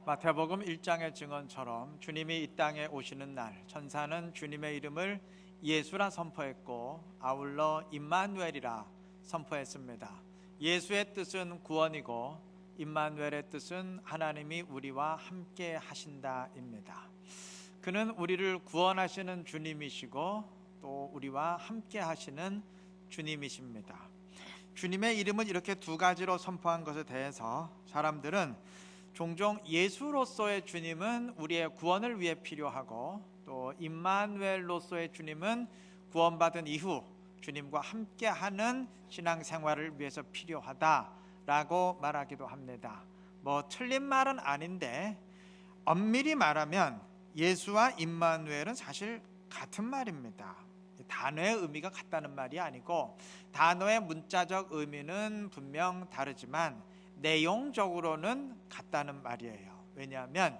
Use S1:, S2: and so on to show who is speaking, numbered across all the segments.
S1: 마태복음 1장의 증언처럼 주님이 이 땅에 오시는 날 천사는 주님의 이름을 예수라 선포했고 아울러 임마누엘이라 선포했습니다. 예수의 뜻은 구원이고 임마누엘의 뜻은 하나님이 우리와 함께 하신다입니다. 그는 우리를 구원하시는 주님이시고 또 우리와 함께 하시는 주님이십니다. 주님의 이름을 이렇게 두 가지로 선포한 것에 대해서 사람들은 종종 예수로서의 주님은 우리의 구원을 위해 필요하고 또 임마누엘로서의 주님은 구원받은 이후 주님과 함께하는 신앙생활을 위해서 필요하다라고 말하기도 합니다. 틀린 말은 아닌데 엄밀히 말하면 예수와 임마누엘은 사실 같은 말입니다. 단어의 의미가 같다는 말이 아니고 단어의 문자적 의미는 분명 다르지만 내용적으로는 같다는 말이에요. 왜냐하면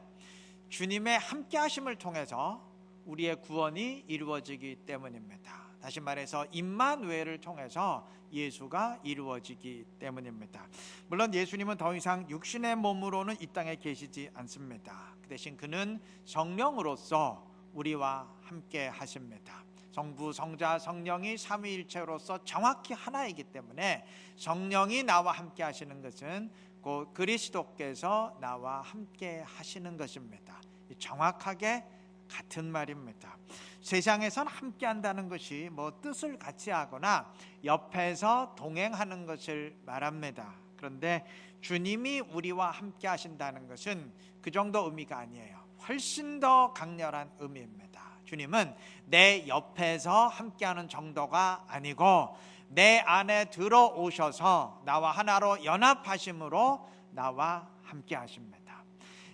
S1: 주님의 함께하심을 통해서 우리의 구원이 이루어지기 때문입니다. 다시 말해서 임마누엘을 통해서 예수가 이루어지기 때문입니다. 물론 예수님은 더 이상 육신의 몸으로는 이 땅에 계시지 않습니다. 그 대신 그는 성령으로서 우리와 함께 하십니다. 성부, 성자, 성령이 삼위일체로서 정확히 하나이기 때문에 성령이 나와 함께 하시는 것은 곧 그리스도께서 나와 함께 하시는 것입니다. 정확하게 같은 말입니다. 세상에선 함께 한다는 것이 뜻을 같이 하거나 옆에서 동행하는 것을 말합니다. 그런데 주님이 우리와 함께 하신다는 것은 그 정도 의미가 아니에요. 훨씬 더 강렬한 의미입니다. 주님은 내 옆에서 함께하는 정도가 아니고 내 안에 들어오셔서 나와 하나로 연합하심으로 나와 함께 하십니다.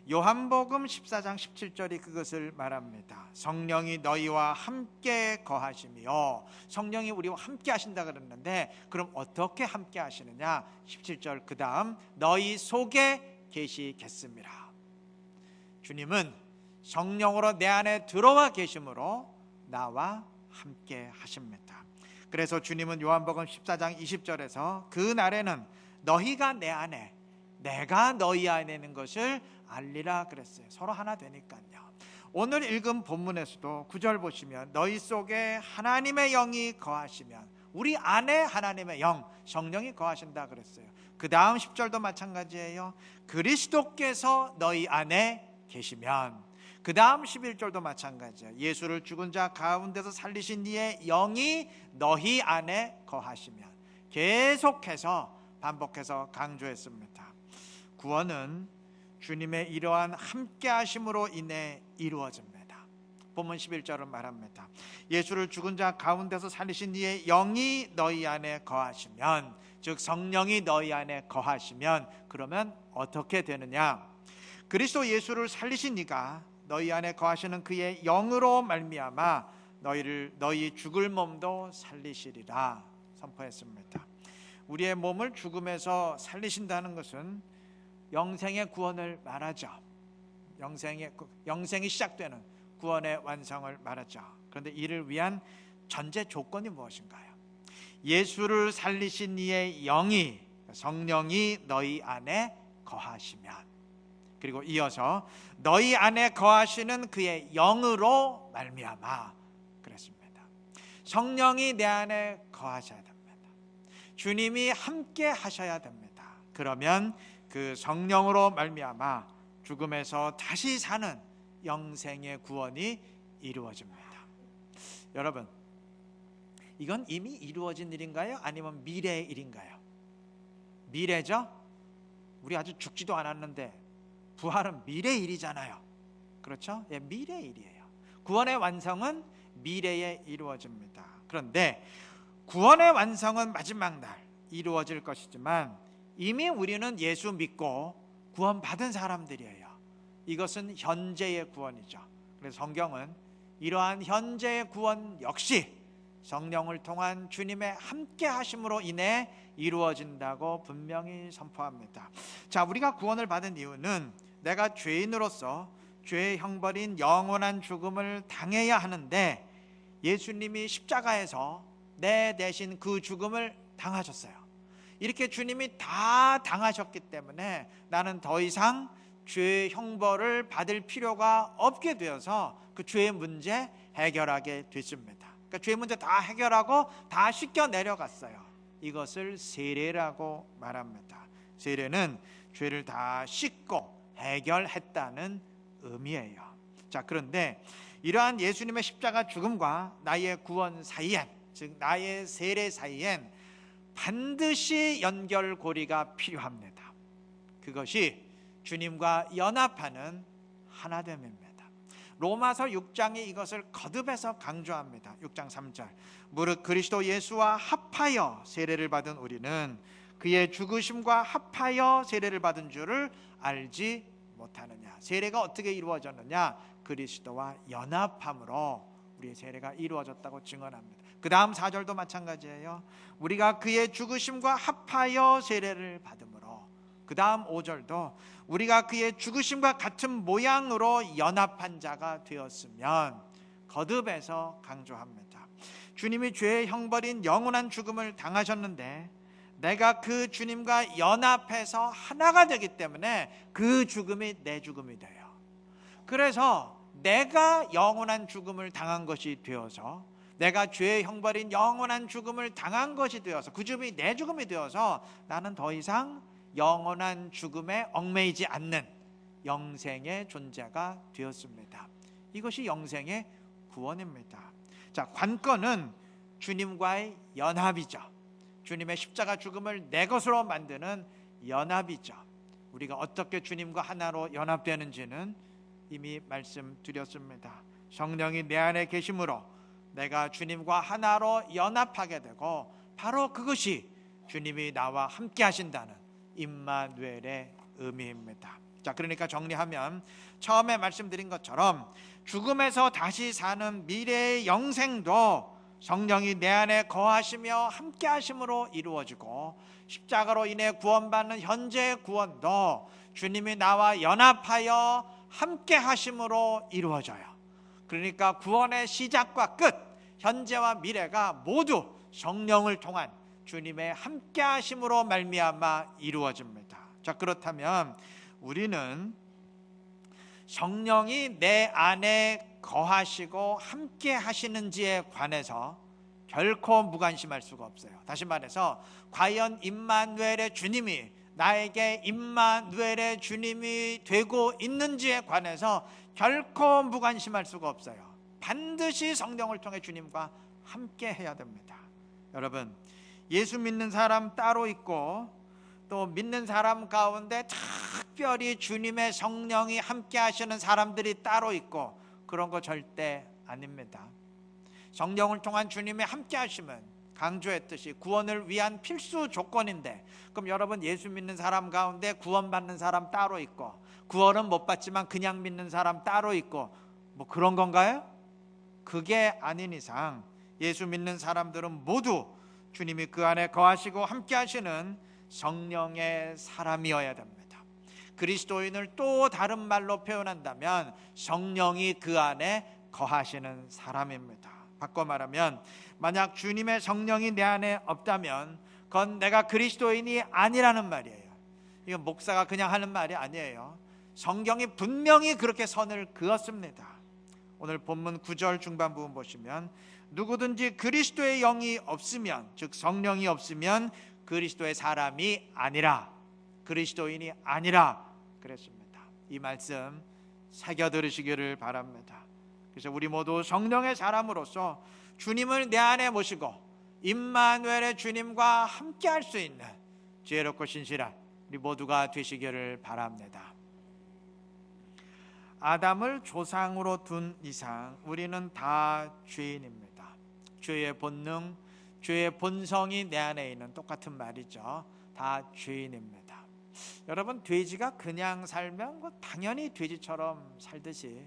S1: 요한복음 14장 17절이 그것을 말합니다. 성령이 너희와 함께 거하시며, 성령이 우리와 함께 하신다 그랬는데 그럼 어떻게 함께 하시느냐? 17절 그 다음 너희 속에 계시겠습니다. 주님은 성령으로 내 안에 들어와 계심으로 나와 함께 하십니다. 그래서 주님은 요한복음 14장 20절에서 그 날에는 너희가 내 안에 내가 너희 안에 있는 것을 알리라 그랬어요. 서로 하나 되니까요. 오늘 읽은 본문에서도 9절 보시면 너희 속에 하나님의 영이 거하시면, 우리 안에 하나님의 영 성령이 거하신다 그랬어요. 그 다음 10절도 마찬가지예요. 그리스도께서 너희 안에 계시면, 그 다음 11절도 마찬가지예요. 예수를 죽은 자 가운데서 살리신 이의 영이 너희 안에 거하시면, 계속해서 반복해서 강조했습니다. 구원은 주님의 이러한 함께 하심으로 인해 이루어집니다. 본문 11절은 말합니다. 예수를 죽은 자 가운데서 살리신 이의 영이 너희 안에 거하시면, 즉 성령이 너희 안에 거하시면, 그러면 어떻게 되느냐? 그리스도 예수를 살리신 이가 너희 안에 거하시는 그의 영으로 말미암아 너희 죽을 몸도 살리시리라 선포했습니다. 우리의 몸을 죽음에서 살리신다는 것은 영생의 구원을 말하죠. 영생이 시작되는 구원의 완성을 말하죠. 그런데 이를 위한 전제 조건이 무엇인가요? 예수를 살리신 이의 영이, 성령이 너희 안에 거하시면, 그리고 이어서 너희 안에 거하시는 그의 영으로 말미암아 그랬습니다. 성령이 내 안에 거하셔야 됩니다. 주님이 함께 하셔야 됩니다. 그러면 그 성령으로 말미암아 죽음에서 다시 사는 영생의 구원이 이루어집니다. 여러분, 이건 이미 이루어진 일인가요? 아니면 미래의 일인가요? 미래죠? 우리 아직 죽지도 않았는데 부활은 미래의 일이잖아요. 그렇죠? 예, 미래의 일이에요. 구원의 완성은 미래에 이루어집니다. 그런데 구원의 완성은 마지막 날 이루어질 것이지만 이미 우리는 예수 믿고 구원받은 사람들이에요. 이것은 현재의 구원이죠. 그래서 성경은 이러한 현재의 구원 역시 성령을 통한 주님의 함께 하심으로 인해 이루어진다고 분명히 선포합니다. 자, 우리가 구원을 받은 이유는 내가 죄인으로서 죄의 형벌인 영원한 죽음을 당해야 하는데 예수님이 십자가에서 내 대신 그 죽음을 당하셨어요. 이렇게 주님이 다 당하셨기 때문에 나는 더 이상 죄의 형벌을 받을 필요가 없게 되어서 그 죄의 문제 해결하게 됐습니다. 그러니까 죄의 문제 다 해결하고 다 씻겨 내려갔어요. 이것을 세례라고 말합니다. 세례는 죄를 다 씻고 해결했다는 의미예요. 자, 그런데 이러한 예수님의 십자가 죽음과 나의 구원 사이엔, 즉 나의 세례 사이엔 반드시 연결고리가 필요합니다. 그것이 주님과 연합하는 하나됨입니다. 로마서 6장이 이것을 거듭해서 강조합니다. 6장 3절, 무릇 그리스도 예수와 합하여 세례를 받은 우리는 그의 죽으심과 합하여 세례를 받은 줄을 알지 못하느냐. 세례가 어떻게 이루어졌느냐? 그리스도와 연합함으로 우리의 세례가 이루어졌다고 증언합니다. 그 다음 4절도 마찬가지예요. 우리가 그의 죽으심과 합하여 세례를 받음으로. 그 다음 5절도 우리가 그의 죽으심과 같은 모양으로 연합한 자가 되었으면, 거듭해서 강조합니다. 주님이 죄의 형벌인 영원한 죽음을 당하셨는데 내가 그 주님과 연합해서 하나가 되기 때문에 그 죽음이 내 죽음이 돼요. 그래서 내가 영원한 죽음을 당한 것이 되어서, 내가 죄의 형벌인 영원한 죽음을 당한 것이 되어서, 그 죽음이 내 죽음이 되어서 나는 더 이상 영원한 죽음에 얽매이지 않는 영생의 존재가 되었습니다. 이것이 영생의 구원입니다. 자, 관건은 주님과의 연합이죠. 주님의 십자가 죽음을 내 것으로 만드는 연합이죠. 우리가 어떻게 주님과 하나로 연합되는지는 이미 말씀드렸습니다. 성령이 내 안에 계심으로 내가 주님과 하나로 연합하게 되고, 바로 그것이 주님이 나와 함께 하신다는 임마누엘의 의미입니다. 자, 그러니까 정리하면 처음에 말씀드린 것처럼 죽음에서 다시 사는 미래의 영생도 성령이 내 안에 거하시며 함께 하심으로 이루어지고, 십자가로 인해 구원받는 현재의 구원도 주님이 나와 연합하여 함께 하심으로 이루어져요. 그러니까 구원의 시작과 끝, 현재와 미래가 모두 성령을 통한 주님의 함께 하심으로 말미암아 이루어집니다. 자, 그렇다면 우리는 성령이 내 안에 거하시고 함께 하시는지에 관해서 결코 무관심할 수가 없어요. 다시 말해서 과연 임마누엘의 주님이 나에게 임마누엘의 주님이 되고 있는지에 관해서 결코 무관심할 수가 없어요. 반드시 성령을 통해 주님과 함께 해야 됩니다. 여러분, 예수 믿는 사람 따로 있고, 또 믿는 사람 가운데 특별히 주님의 성령이 함께 하시는 사람들이 따로 있고, 그런 거 절대 아닙니다. 성령을 통한 주님의 함께 하심은 강조했듯이 구원을 위한 필수 조건인데, 그럼 여러분, 예수 믿는 사람 가운데 구원받는 사람 따로 있고, 구원은 못 받지만 그냥 믿는 사람 따로 있고, 뭐 그런 건가요? 그게 아닌 이상 예수 믿는 사람들은 모두 주님이 그 안에 거하시고 함께 하시는 성령의 사람이어야 됩니다. 그리스도인을 또 다른 말로 표현한다면 성령이 그 안에 거하시는 사람입니다. 바꿔 말하면, 만약 주님의 성령이 내 안에 없다면 그건 내가 그리스도인이 아니라는 말이에요. 이건 목사가 그냥 하는 말이 아니에요. 성경이 분명히 그렇게 선을 그었습니다. 오늘 본문 9절 중반 부분 보시면, 누구든지 그리스도의 영이 없으면, 즉 성령이 없으면 그리스도의 사람이 아니라, 그리스도인이 아니라 그랬습니다. 이 말씀 새겨 들으시기를 바랍니다. 그래서 우리 모두 성령의 사람으로서 주님을 내 안에 모시고 임마누엘의 주님과 함께 할 수 있는 지혜롭고 신실한 우리 모두가 되시기를 바랍니다. 아담을 조상으로 둔 이상 우리는 다 죄인입니다. 죄의 본능, 죄의 본성이 내 안에 있는, 똑같은 말이죠. 다 죄인입니다. 여러분, 돼지가 그냥 살면 당연히 돼지처럼 살듯이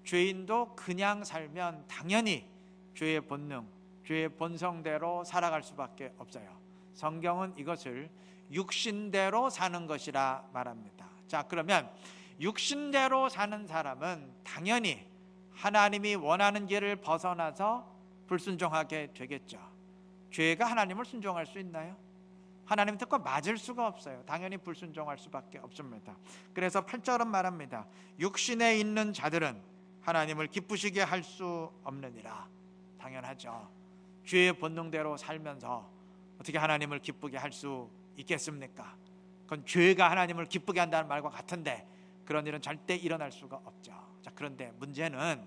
S1: 죄인도 그냥 살면 당연히 죄의 본능, 죄의 본성대로 살아갈 수밖에 없어요. 성경은 이것을 육신대로 사는 것이라 말합니다. 자, 그러면 육신대로 사는 사람은 당연히 하나님이 원하는 길을 벗어나서 불순종하게 되겠죠. 죄가 하나님을 순종할 수 있나요? 하나님 뜻과 맞을 수가 없어요. 당연히 불순종할 수밖에 없습니다. 그래서 8절은 말합니다. 육신에 있는 자들은 하나님을 기쁘시게 할 수 없느니라. 당연하죠. 죄의 본능대로 살면서 어떻게 하나님을 기쁘게 할 수 있겠습니까? 그건 죄가 하나님을 기쁘게 한다는 말과 같은데 그런 일은 절대 일어날 수가 없죠. 자, 그런데 문제는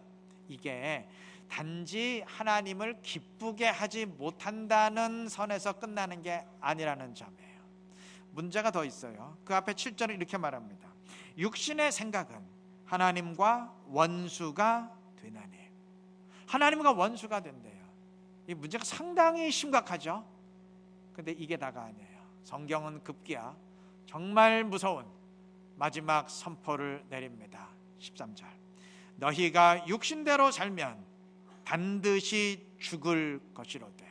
S1: 이게 단지 하나님을 기쁘게 하지 못한다는 선에서 끝나는 게 아니라는 점이에요. 문제가 더 있어요. 그 앞에 7절은 이렇게 말합니다. 육신의 생각은 하나님과 원수가 되나니. 하나님과 원수가 된대요. 이 문제가 상당히 심각하죠. 근데 이게 다가 아니에요. 성경은 급기야 정말 무서운 마지막 선포를 내립니다. 13절. 너희가 육신대로 살면 반드시 죽을 것이로되.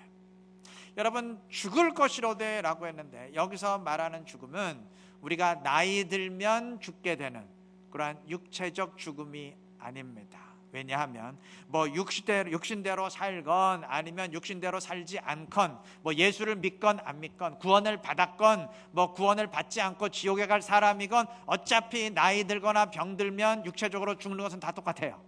S1: 여러분, 죽을 것이로되 라고 했는데 여기서 말하는 죽음은 우리가 나이 들면 죽게 되는 그러한 육체적 죽음이 아닙니다. 왜냐하면 뭐 육신대로 살건 아니면 육신대로 살지 않건 뭐 예수를 믿건 안 믿건 구원을 받았건 뭐 구원을 받지 않고 지옥에 갈 사람이건 어차피 나이 들거나 병 들면 육체적으로 죽는 것은 다 똑같아요.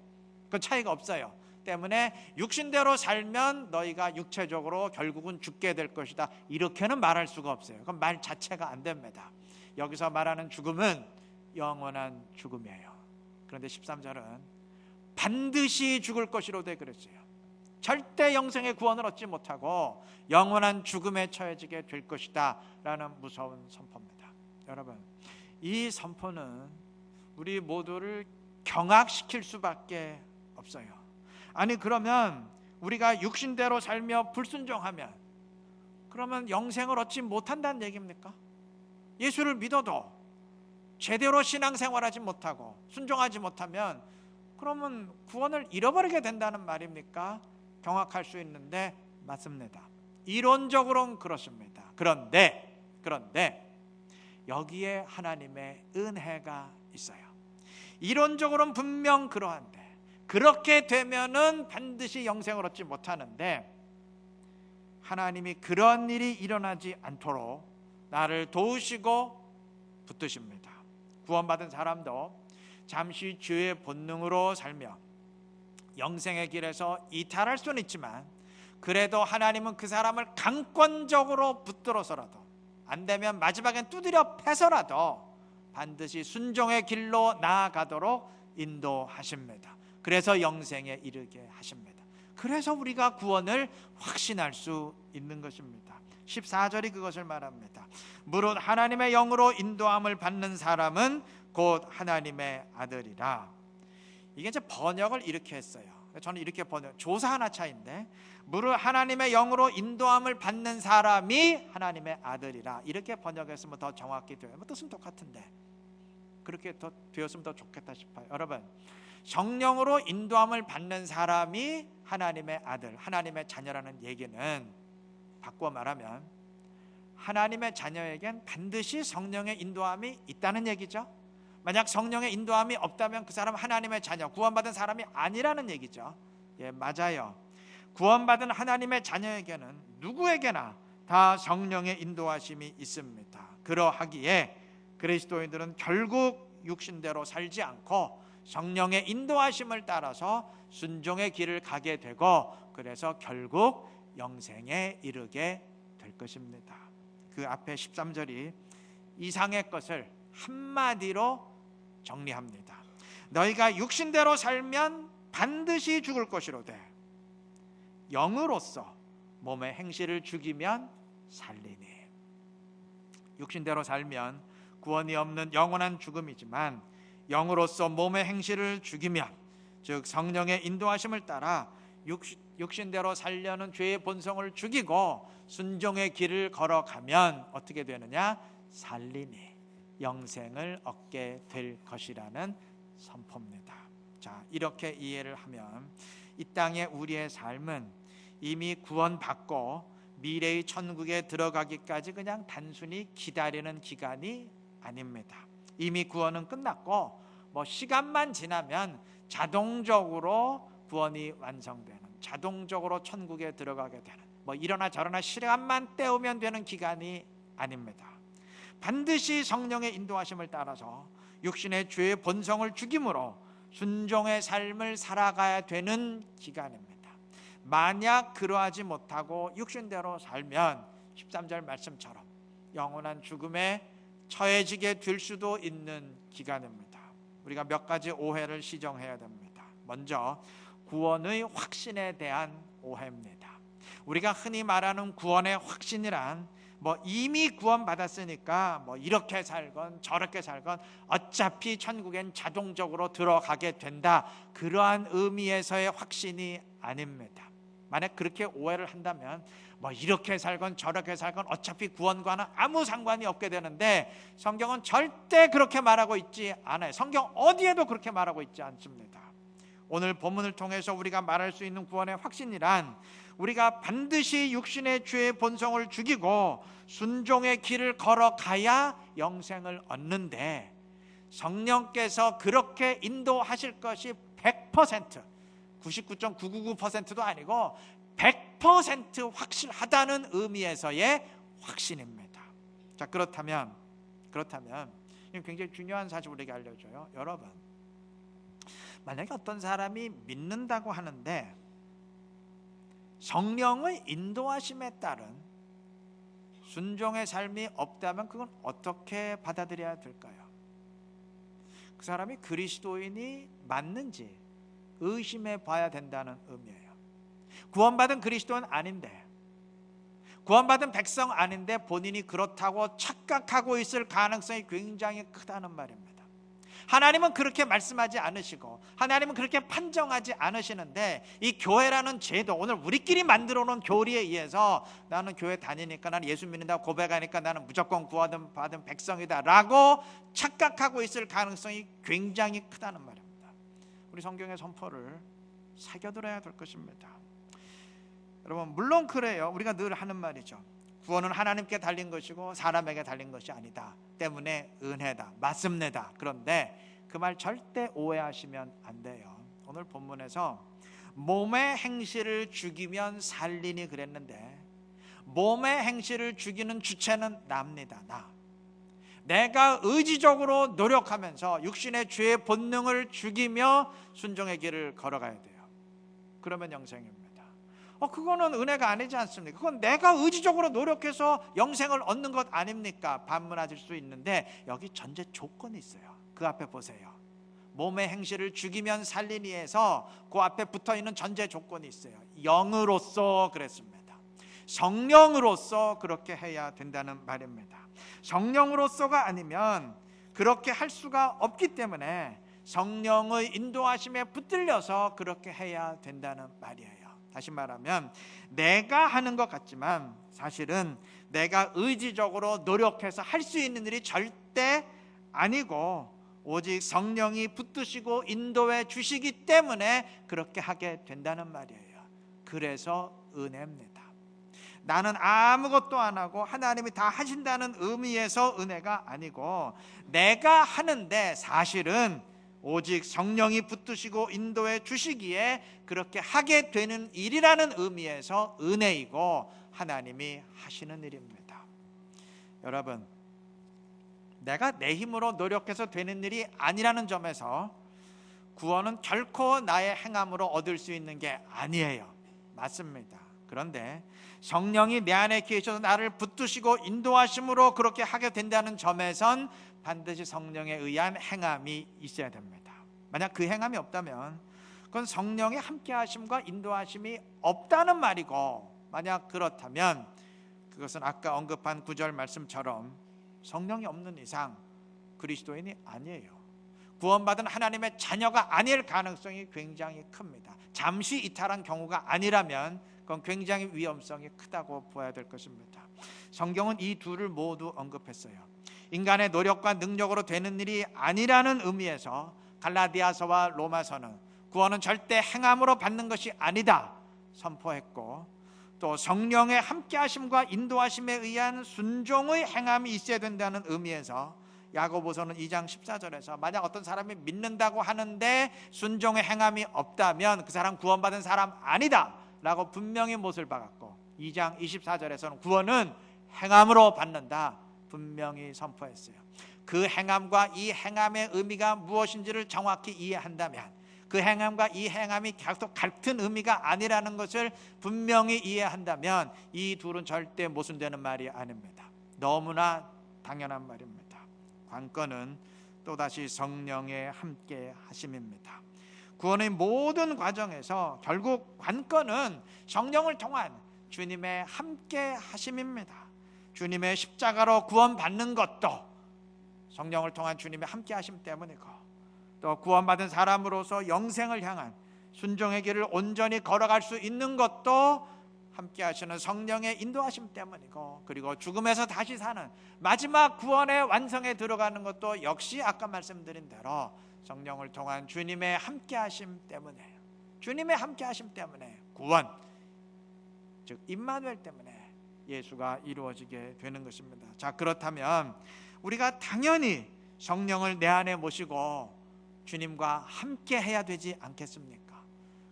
S1: 그 차이가 없어요. 때문에 육신대로 살면 너희가 육체적으로 결국은 죽게 될 것이다, 이렇게는 말할 수가 없어요. 그건 말 자체가 안 됩니다. 여기서 말하는 죽음은 영원한 죽음이에요. 그런데 13절은 반드시 죽을 것이로되 그랬어요. 절대 영생의 구원을 얻지 못하고 영원한 죽음에 처해지게 될 것이다 라는 무서운 선포입니다. 여러분, 이 선포는 우리 모두를 경악시킬 수밖에 없어요. 아니, 그러면 우리가 육신대로 살며 불순종하면 그러면 영생을 얻지 못한다는 얘기입니까? 예수를 믿어도 제대로 신앙생활하지 못하고 순종하지 못하면 그러면 구원을 잃어버리게 된다는 말입니까? 경악할 수 있는데 맞습니다. 이론적으로는 그렇습니다. 그런데 여기에 하나님의 은혜가 있어요. 이론적으로는 분명 그러한데 그렇게 되면은 반드시 영생을 얻지 못하는데 하나님이 그런 일이 일어나지 않도록 나를 도우시고 붙드십니다. 구원받은 사람도 잠시 죄의 본능으로 살며 영생의 길에서 이탈할 수는 있지만 그래도 하나님은 그 사람을 강권적으로 붙들어서라도 안 되면 마지막엔 두드려 패서라도 반드시 순종의 길로 나아가도록 인도하십니다. 그래서 영생에 이르게 하십니다. 그래서 우리가 구원을 확신할 수 있는 것입니다. 14절이 그것을 말합니다. 무릇 하나님의 영으로 인도함을 받는 사람은 곧 하나님의 아들이라. 이게 이제 번역을 이렇게 했어요. 저는 이렇게 조사 하나 차인데 무릇 하나님의 영으로 인도함을 받는 사람이 하나님의 아들이라, 이렇게 번역했으면 더 정확히 돼요. 뭐 뜻은 똑같은데 그렇게 더 되었으면 더 좋겠다 싶어요. 여러분, 성령으로 인도함을 받는 사람이 하나님의 아들, 하나님의 자녀라는 얘기는 바꿔 말하면 하나님의 자녀에겐 반드시 성령의 인도함이 있다는 얘기죠. 만약 성령의 인도함이 없다면 그 사람은 하나님의 자녀, 구원받은 사람이 아니라는 얘기죠. 예, 맞아요. 구원받은 하나님의 자녀에게는 누구에게나 다 성령의 인도하심이 있습니다. 그러하기에 그리스도인들은 결국 육신대로 살지 않고 성령의 인도하심을 따라서 순종의 길을 가게 되고 그래서 결국 영생에 이르게 될 것입니다. 그 앞에 13절이 이상의 것을 한마디로 정리합니다. 너희가 육신대로 살면 반드시 죽을 것이로되 영으로서 몸의 행실을 죽이면 살리니. 육신대로 살면 구원이 없는 영원한 죽음이지만 영으로서 몸의 행실을 죽이면, 즉 성령의 인도하심을 따라 육신대로 살려는 죄의 본성을 죽이고 순종의 길을 걸어가면 어떻게 되느냐? 살리니, 영생을 얻게 될 것이라는 선포입니다. 자, 이렇게 이해를 하면 이 땅의 우리의 삶은 이미 구원받고 미래의 천국에 들어가기까지 그냥 단순히 기다리는 기간이 아닙니다. 이미 구원은 끝났고 뭐 시간만 지나면 자동적으로 구원이 완성되는, 자동적으로 천국에 들어가게 되는, 뭐 이러나 저러나 시간만 때우면 되는 기간이 아닙니다. 반드시 성령의 인도하심을 따라서 육신의 죄의 본성을 죽임으로 순종의 삶을 살아가야 되는 기간입니다. 만약 그러하지 못하고 육신대로 살면 13절 말씀처럼 영원한 죽음에 처해지게 될 수도 있는 기간입니다. 우리가 몇 가지 오해를 시정해야 됩니다. 먼저 구원의 확신에 대한 오해입니다. 우리가 흔히 말하는 구원의 확신이란 이미 구원받았으니까 이렇게 살건 저렇게 살건 어차피 천국엔 자동적으로 들어가게 된다, 그러한 의미에서의 확신이 아닙니다. 만약 그렇게 오해를 한다면 이렇게 살건 저렇게 살건 어차피 구원과는 아무 상관이 없게 되는데, 성경은 절대 그렇게 말하고 있지 않아요. 성경 어디에도 그렇게 말하고 있지 않습니다. 오늘 본문을 통해서 우리가 말할 수 있는 구원의 확신이란 우리가 반드시 육신의 죄의 본성을 죽이고 순종의 길을 걸어가야 영생을 얻는데, 성령께서 그렇게 인도하실 것이 100%, 99.999%도 아니고 100% 확실하다는 의미에서의 확신입니다. 자, 그렇다면 이건 굉장히 중요한 사실 우리에게 알려줘요. 여러분, 만약에 어떤 사람이 믿는다고 하는데 성령의 인도하심에 따른 순종의 삶이 없다면 그건 어떻게 받아들여야 될까요? 그 사람이 그리스도인이 맞는지 의심해 봐야 된다는 의미예요. 구원받은 그리스도는 아닌데, 구원받은 백성 아닌데 본인이 그렇다고 착각하고 있을 가능성이 굉장히 크다는 말입니다. 하나님은 그렇게 말씀하지 않으시고 하나님은 그렇게 판정하지 않으시는데, 이 교회라는 제도, 오늘 우리끼리 만들어 놓은 교리에 의해서 나는 교회 다니니까, 나는 예수 믿는다고 고백하니까 나는 무조건 구원받은 백성이다 라고 착각하고 있을 가능성이 굉장히 크다는 말입니다. 우리 성경의 선포를 새겨들어야 될 것입니다. 여러분, 물론 그래요. 우리가 늘 하는 말이죠. 구원은 하나님께 달린 것이고 사람에게 달린 것이 아니다 때문에 은혜다, 맞습니다. 그런데 그 말 절대 오해하시면 안 돼요. 오늘 본문에서 몸의 행실을 죽이면 살리니 그랬는데, 몸의 행실을 죽이는 주체는 나입니다. 내가 의지적으로 노력하면서 육신의 죄의 본능을 죽이며 순종의 길을 걸어가야 돼요. 그러면 영생입니다. 그거는 은혜가 아니지 않습니까? 그건 내가 의지적으로 노력해서 영생을 얻는 것 아닙니까? 반문하실 수 있는데 여기 전제 조건이 있어요. 그 앞에 보세요. 몸의 행실을 죽이면 살리니에서 그 앞에 붙어있는 전제 조건이 있어요. 영으로서 그랬습니다. 성령으로서 그렇게 해야 된다는 말입니다. 성령으로서가 아니면 그렇게 할 수가 없기 때문에 성령의 인도하심에 붙들려서 그렇게 해야 된다는 말이에요. 다시 말하면 내가 하는 것 같지만 사실은 내가 의지적으로 노력해서 할 수 있는 일이 절대 아니고 오직 성령이 붙드시고 인도해 주시기 때문에 그렇게 하게 된다는 말이에요. 그래서 은혜입니다. 나는 아무것도 안 하고 하나님이 다 하신다는 의미에서 은혜가 아니고, 내가 하는데 사실은 오직 성령이 붙드시고 인도해 주시기에 그렇게 하게 되는 일이라는 의미에서 은혜이고 하나님이 하시는 일입니다. 여러분, 내가 내 힘으로 노력해서 되는 일이 아니라는 점에서 구원은 결코 나의 행함으로 얻을 수 있는 게 아니에요. 맞습니다. 그런데 성령이 내 안에 계셔서 나를 붙드시고 인도하심으로 그렇게 하게 된다는 점에선 반드시 성령에 의한 행함이 있어야 됩니다. 만약 그 행함이 없다면 그건 성령의 함께하심과 인도하심이 없다는 말이고, 만약 그렇다면 그것은 아까 언급한 9절 말씀처럼 성령이 없는 이상 그리스도인이 아니에요. 구원받은 하나님의 자녀가 아닐 가능성이 굉장히 큽니다. 잠시 이탈한 경우가 아니라면 그건 굉장히 위험성이 크다고 보아야 될 것입니다. 성경은 이 둘을 모두 언급했어요. 인간의 노력과 능력으로 되는 일이 아니라는 의미에서 갈라디아서와 로마서는 구원은 절대 행함으로 받는 것이 아니다 선포했고, 또 성령의 함께하심과 인도하심에 의한 순종의 행함이 있어야 된다는 의미에서 야고보서는 2장 14절에서 만약 어떤 사람이 믿는다고 하는데 순종의 행함이 없다면 그 사람 구원받은 사람 아니다 라고 분명히 못을 박았고, 2장 24절에서는 구원은 행함으로 받는다 분명히 선포했어요. 그 행함과 이 행함의 의미가 무엇인지를 정확히 이해한다면, 그 행함과 이 행함이 계속 같은 의미가 아니라는 것을 분명히 이해한다면 이 둘은 절대 모순되는 말이 아닙니다. 너무나 당연한 말입니다. 관건은 또다시 성령의 함께 하심입니다. 구원의 모든 과정에서 결국 관건은 성령을 통한 주님의 함께 하심입니다. 주님의 십자가로 구원받는 것도 성령을 통한 주님의 함께 하심 때문이고, 또 구원받은 사람으로서 영생을 향한 순종의 길을 온전히 걸어갈 수 있는 것도 함께 하시는 성령의 인도하심 때문이고, 그리고 죽음에서 다시 사는 마지막 구원의 완성에 들어가는 것도 역시 아까 말씀드린 대로 성령을 통한 주님의 함께 하심 때문에, 주님의 함께 하심 때문에 구원, 즉 임마누엘 때문에 예수가 이루어지게 되는 것입니다. 자, 그렇다면 우리가 당연히 성령을 내 안에 모시고 주님과 함께 해야 되지 않겠습니까?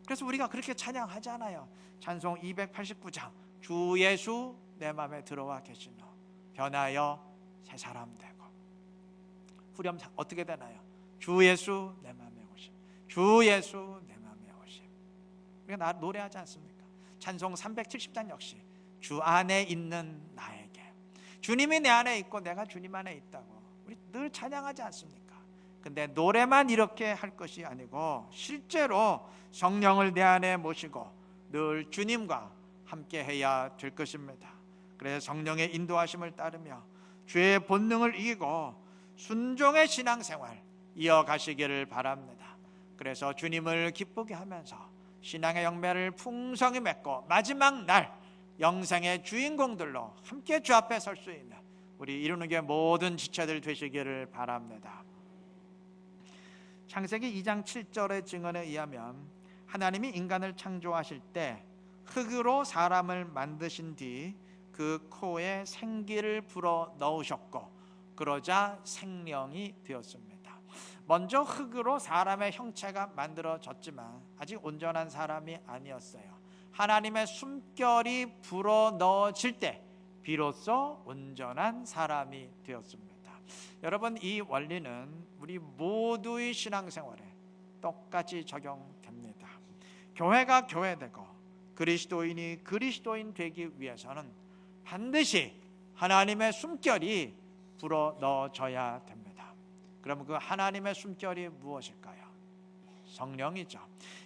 S1: 그래서 우리가 그렇게 찬양하잖아요. 찬송 289장, 주 예수 내 마음에 들어와 계시노 변하여 새 사람 되고. 후렴 어떻게 되나요? 주 예수 내 마음에 오심, 주 예수 내 마음에 오심. 우리가 노래하지 않습니까? 찬송 370장 역시 주 안에 있는 나에게, 주님이 내 안에 있고 내가 주님 안에 있다고 우리 늘 찬양하지 않습니까? 근데 노래만 이렇게 할 것이 아니고 실제로 성령을 내 안에 모시고 늘 주님과 함께 해야 될 것입니다. 그래서 성령의 인도하심을 따르며 죄의 본능을 이기고 순종의 신앙생활 이어가시기를 바랍니다. 그래서 주님을 기쁘게 하면서 신앙의 열매를 풍성히 맺고 마지막 날 영생의 주인공들로 함께 주 앞에 설 수 있는 우리 이루는교회 모든 지체들 되시기를 바랍니다. 창세기 2장 7절의 증언에 의하면 하나님이 인간을 창조하실 때 흙으로 사람을 만드신 뒤 그 코에 생기를 불어 넣으셨고 그러자 생명이 되었습니다. 먼저 흙으로 사람의 형체가 만들어졌지만 아직 온전한 사람이 아니었어요. 하나님의 숨결이 불어 넣어질 때 비로소 온전한 사람이 되었습니다. 여러분, 이 원리는 우리 모두의 신앙생활에 똑같이 적용됩니다. 교회가 교회되고 그리스도인이 그리스도인 되기 위해서는 반드시 하나님의 숨결이 불어 넣어져야 됩니다. 그러면 그 하나님의 숨결이 무엇일까요? 성령이죠.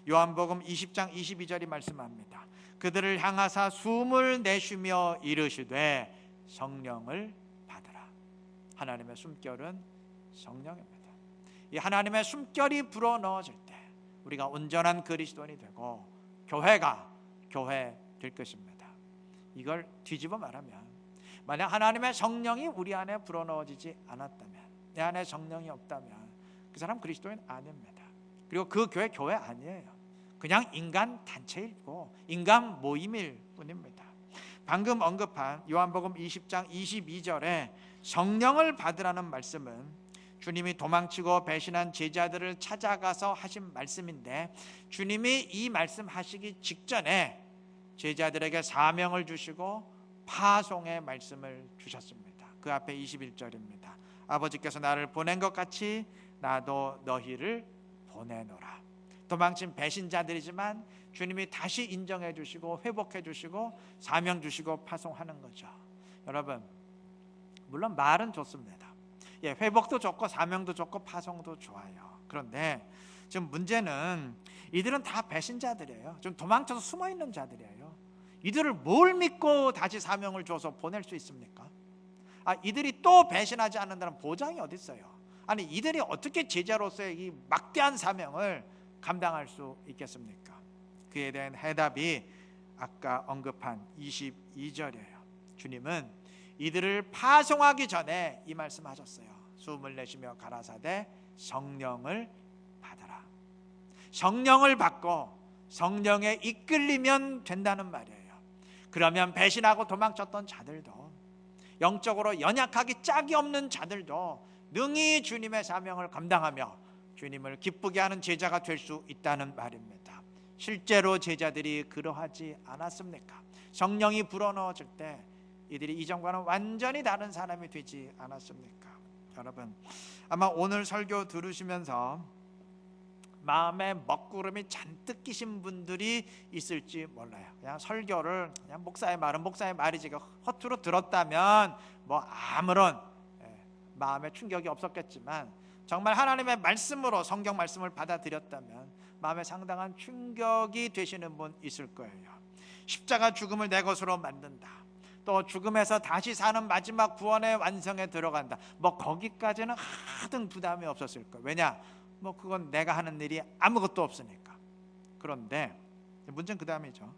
S1: 요한복음 20장 22절이 말씀합니다. 그들을 향하사 숨을 내쉬며 이르시되 성령을 받으라. 하나님의 숨결은 성령입니다. 이 하나님의 숨결이 불어넣어질 때 우리가 온전한 그리스도인이 되고 교회가 교회 될 것입니다. 이걸 뒤집어 말하면 만약 하나님의 성령이 우리 안에 불어넣어지지 않았다면, 내 안에 성령이 없다면 그 사람 그리스도인 아닙니다. 그리고 그 교회 아니에요. 그냥 인간 단체이고 인간 모임일 뿐입니다. 방금 언급한 요한복음 20장 22절에 성령을 받으라는 말씀은 주님이 도망치고 배신한 제자들을 찾아가서 하신 말씀인데, 주님이 이 말씀하시기 직전에 제자들에게 사명을 주시고 파송의 말씀을 주셨습니다. 그 앞에 21절입니다. 아버지께서 나를 보낸 것 같이 나도 너희를 보내노라. 도망친 배신자들이지만 주님이 다시 인정해 주시고 회복해 주시고 사명 주시고 파송하는 거죠. 여러분, 물론 말은 좋습니다. 회복도 좋고 사명도 좋고 파송도 좋아요. 그런데 지금 문제는 이들은 다 배신자들이에요. 좀 도망쳐서 숨어있는 자들이에요. 이들을 뭘 믿고 다시 사명을 줘서 보낼 수 있습니까? 이들이 또 배신하지 않는다는 보장이 어디 있어요? 아니, 이들이 어떻게 제자로서의 이 막대한 사명을 감당할 수 있겠습니까? 그에 대한 해답이 아까 언급한 22절이에요. 주님은 이들을 파송하기 전에 이 말씀하셨어요. 숨을 내쉬며 가라사대 성령을 받아라. 성령을 받고 성령에 이끌리면 된다는 말이에요. 그러면 배신하고 도망쳤던 자들도, 영적으로 연약하기 짝이 없는 자들도 능히 주님의 사명을 감당하며 주님을 기쁘게 하는 제자가 될 수 있다는 말입니다. 실제로 제자들이 그러하지 않았습니까? 성령이 불어넣어질 때 이들이 이전과는 완전히 다른 사람이 되지 않았습니까? 여러분, 아마 오늘 설교 들으시면서 마음에 먹구름이 잔뜩 끼신 분들이 있을지 몰라요. 그냥 설교를 그냥 목사의 말이지 허투루 들었다면 뭐 아무런 마음에 충격이 없었겠지만, 정말 하나님의 말씀으로 성경 말씀을 받아들였다면 마음에 상당한 충격이 되시는 분 있을 거예요. 십자가 죽음을 내 것으로 만든다, 또 죽음에서 다시 사는 마지막 구원의 완성에 들어간다, 뭐 거기까지는 하등 부담이 없었을 거예요. 왜냐? 뭐 그건 내가 하는 일이 아무것도 없으니까. 그런데 문제는 그 다음이죠.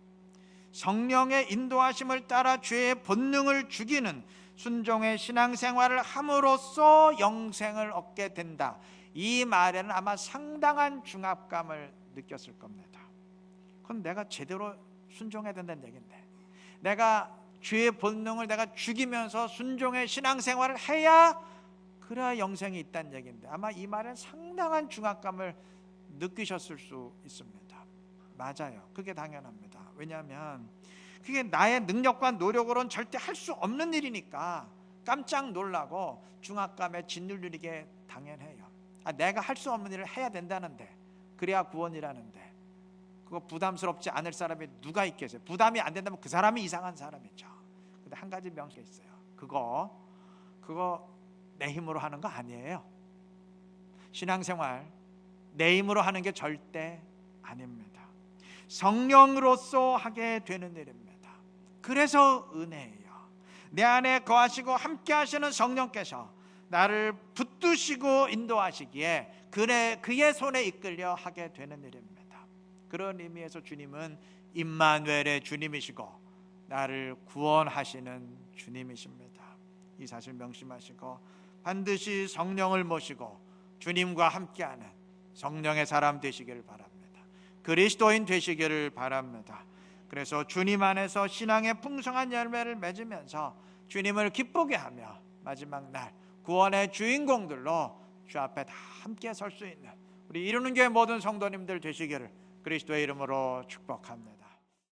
S1: 성령의 인도하심을 따라 죄의 본능을 죽이는 순종의 신앙생활을 함으로써 영생을 얻게 된다. 이 말에는 아마 상당한 중압감을 느꼈을 겁니다. 그건 내가 제대로 순종해야 된다는 얘기인데, 내가 죄의 본능을 내가 죽이면서 순종의 신앙생활을 해야 그래야 영생이 있다는 얘기인데, 아마 이 말은 상당한 중압감을 느끼셨을 수 있습니다. 맞아요. 그게 당연합니다. 왜냐하면 그게 나의 능력과 노력으로는 절대 할 수 없는 일이니까 깜짝 놀라고 중압감에 짓눌리게 당연해요. 내가 할 수 없는 일을 해야 된다는데, 그래야 구원이라는데, 그거 부담스럽지 않을 사람이 누가 있겠어요? 부담이 안 된다면 그 사람이 이상한 사람이죠. 근데 한 가지 명시가 있어요. 그거 내 힘으로 하는 거 아니에요. 신앙생활 내 힘으로 하는 게 절대 아닙니다. 성령으로서 하게 되는 일입니다. 그래서 은혜예요. 내 안에 거하시고 함께 하시는 성령께서 나를 붙드시고 인도하시기에 그의 손에 이끌려 하게 되는 일입니다. 그런 의미에서 주님은 임마누엘의 주님이시고 나를 구원하시는 주님이십니다. 이 사실 명심하시고 반드시 성령을 모시고 주님과 함께하는 성령의 사람 되시기를 바랍니다. 그리스도인 되시기를 바랍니다. 그래서 주님 안에서 신앙의 풍성한 열매를 맺으면서 주님을 기쁘게 하며 마지막 날 구원의 주인공들로 주 앞에 다 함께 설 수 있는 우리 이루는 교회 모든 성도님들 되시기를 그리스도의 이름으로 축복합니다.